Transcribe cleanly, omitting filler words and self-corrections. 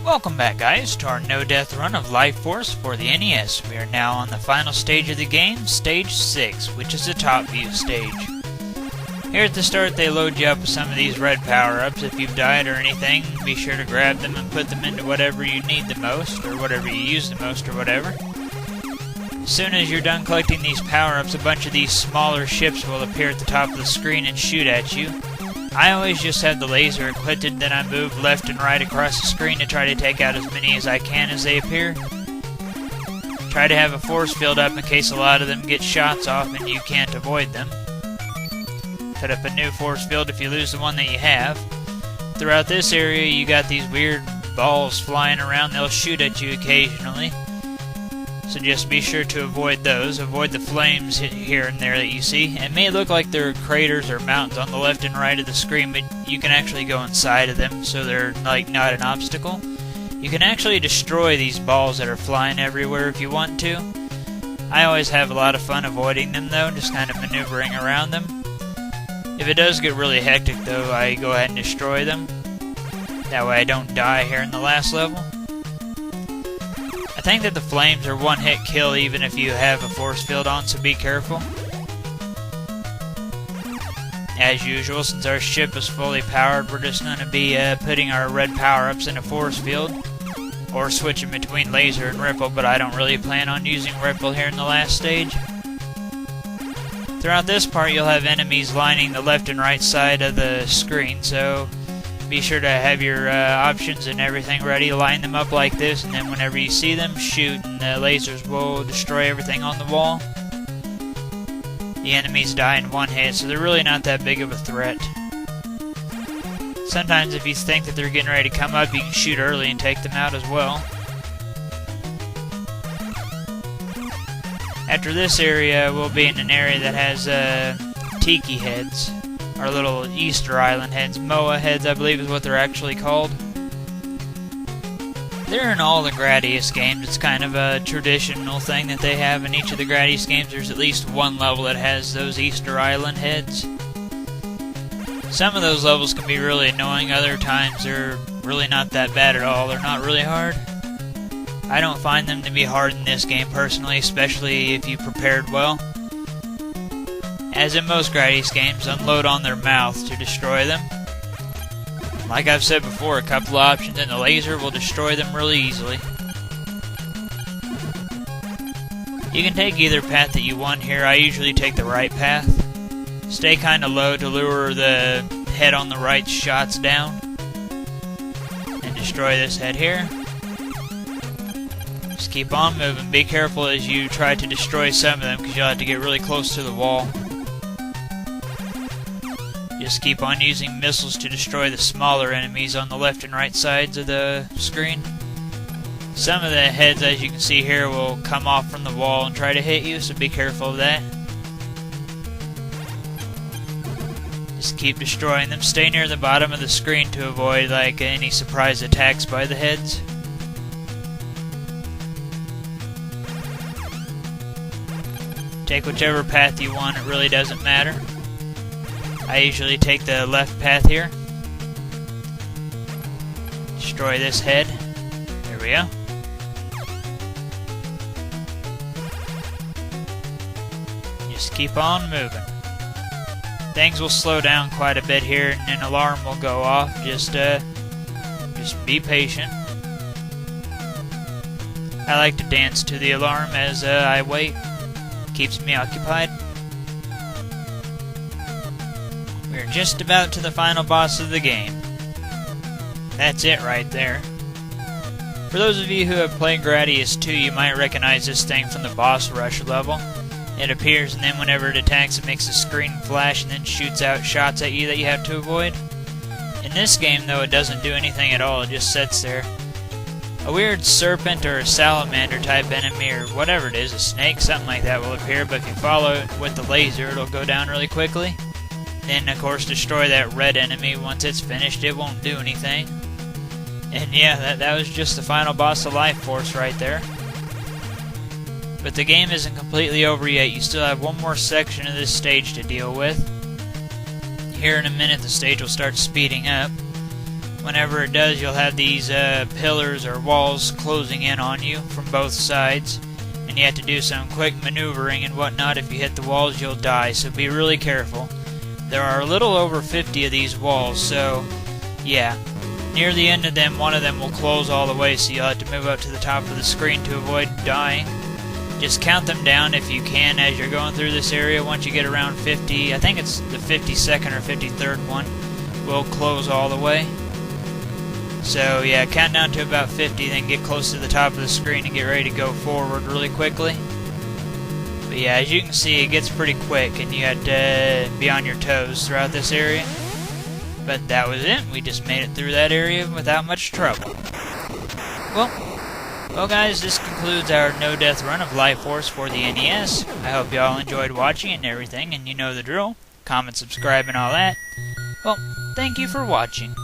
Welcome back, guys, to our no-death run of Life Force for the NES. We are now on the final stage of the game, Stage 6, which is the top view stage. Here at the start, they load you up with some of these red power-ups. If you've died or anything, be sure to grab them and put them into whatever you need the most, or whatever you use the most, or whatever. As soon as you're done collecting these power-ups, a bunch of these smaller ships will appear at the top of the screen and shoot at you. I always just have the laser equipped, then I move left and right across the screen to try to take out as many as I can as they appear. Try to have a force field up in case a lot of them get shots off and you can't avoid them. Put up a new force field if you lose the one that you have. Throughout this area you got these weird balls flying around. They'll shoot at you occasionally, so just be sure to avoid those. Avoid the flames here and there that you see. It may look like there are craters or mountains on the left and right of the screen, but you can actually go inside of them, so they're like not an obstacle. You can actually destroy these balls that are flying everywhere if you want to. I always have a lot of fun avoiding them though, just kind of maneuvering around them. If it does get really hectic though, I go ahead and destroy them. That way I don't die here in the last level. I think that the flames are one-hit kill even if you have a force field on, so be careful. As usual, since our ship is fully powered, we're just going to be putting our red power-ups in a force field, or switching between laser and ripple, but I don't really plan on using ripple here in the last stage. Throughout this part, you'll have enemies lining the left and right side of the screen, so be sure to have your options and everything ready. Line them up like this, and then whenever you see them, shoot, and the lasers will destroy everything on the wall. The enemies die in one hit, so they're really not that big of a threat. Sometimes if you think that they're getting ready to come up, you can shoot early and take them out as well. After this area, we'll be in an area that has tiki heads. Our little Easter Island heads. Moa heads, I believe is what they're actually called. They're in all the Gradius games. It's kind of a traditional thing that they have in each of the Gradius games. There's at least one level that has those Easter Island heads. Some of those levels can be really annoying. Other times they're really not that bad at all. They're not really hard. I don't find them to be hard in this game personally, especially if you prepared well. As in most Gradius games, unload on their mouth to destroy them. Like I've said before, a couple of options, and the laser will destroy them really easily. You can take either path that you want here. I usually take the right path. Stay kinda low to lure the head on the right shots down. And destroy this head here. Just keep on moving. Be careful as you try to destroy some of them, because you'll have to get really close to the wall. Just keep on using missiles to destroy the smaller enemies on the left and right sides of the screen. Some of the heads, as you can see here, will come off from the wall and try to hit you, so be careful of that. Just keep destroying them. Stay near the bottom of the screen to avoid any surprise attacks by the heads. Take whichever path you want, it really doesn't matter. I usually take the left path here. Destroy this head. There we go. Just keep on moving. Things will slow down quite a bit here, and an alarm will go off. Just be patient. I like to dance to the alarm as I wait. Keeps me occupied. We're just about to the final boss of the game. That's it right there. For those of you who have played Gradius 2, you might recognize this thing from the boss rush level. It appears, and then whenever it attacks, it makes a screen flash and then shoots out shots at you that you have to avoid. In this game, though, it doesn't do anything at all. It just sits there. A weird serpent or a salamander type enemy, or whatever it is, a snake, something like that will appear, but if you follow it with the laser, it'll go down really quickly. Then, of course, destroy that red enemy. Once it's finished, it won't do anything. And yeah, that was just the final boss of Life Force right there. But the game isn't completely over yet. You still have one more section of this stage to deal with. Here in a minute, the stage will start speeding up. whenever it does, you'll have these pillars or walls closing in on you from both sides. And you have to do some quick maneuvering and whatnot. If you hit the walls, you'll die, so be really careful. There are a little over 50 of these walls, so yeah. Near the end of them, one of them will close all the way, so you'll have to move up to the top of the screen to avoid dying. Just count them down if you can as you're going through this area. Once you get around 50, I think it's the 52nd or 53rd one, will close all the way. So yeah, count down to about 50, then get close to the top of the screen and get ready to go forward really quickly. But yeah, as you can see, it gets pretty quick and you have to be on your toes throughout this area. But that was it. We just made it through that area without much trouble. Well guys, this concludes our no-death run of Life Force for the NES. I hope y'all enjoyed watching and everything, and you know the drill. Comment, subscribe, and all that. Well, thank you for watching.